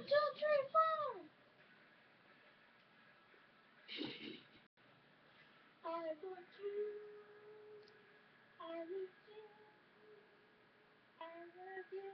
two, three, four. I want you. I need you. I love you.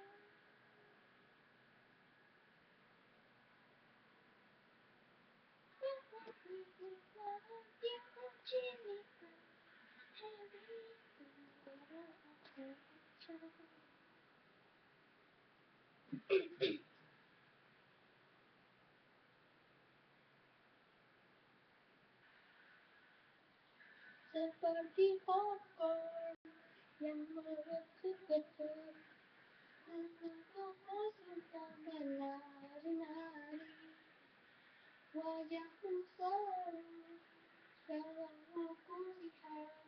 Seperti pokok yang merekuk-rekuk, menengok cinta menari-nari, wajahmu selalu aku lihat,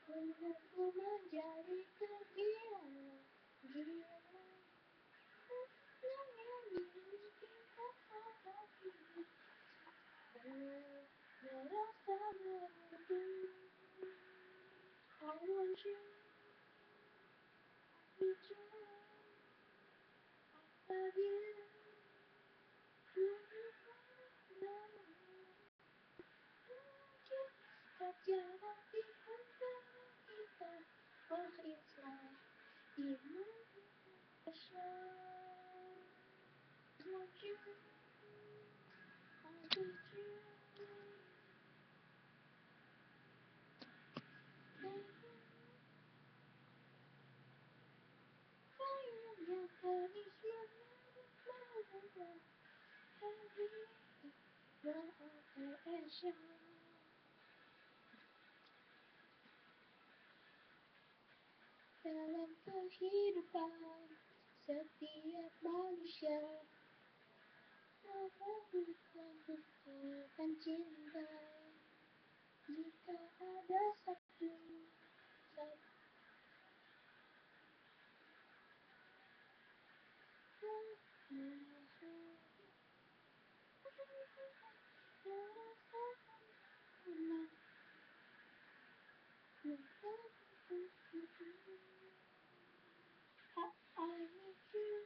menurutku menjadi tergila-gila. Merasa merdu, I want you, I need you, I love you. Terjadi di antara kita, oh Islam, Indonesia. I want you, I need you. Sayangnya karisma Indonesia. Dalam kehidupan setiap manusia membutuhkan cinta. Jika ada satu I need you.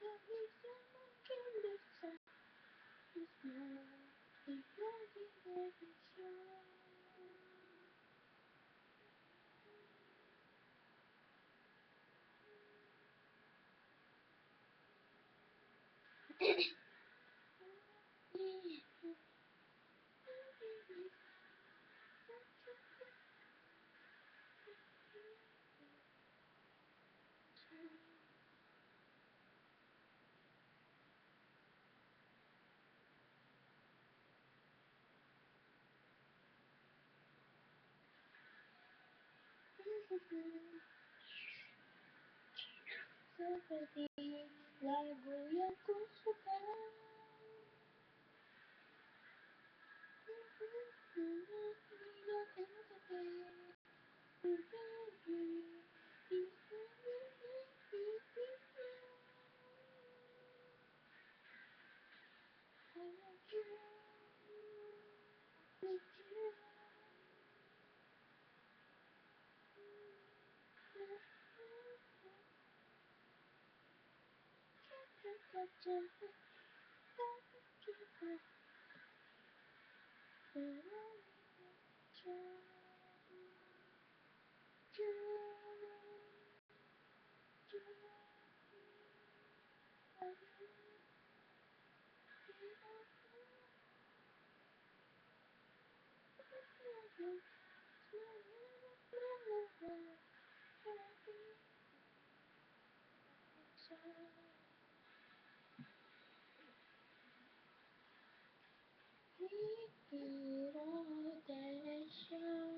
Tak bisa mungkin bisa semua tidak bisa. Seperti lagu yang ku suka. Indonesia.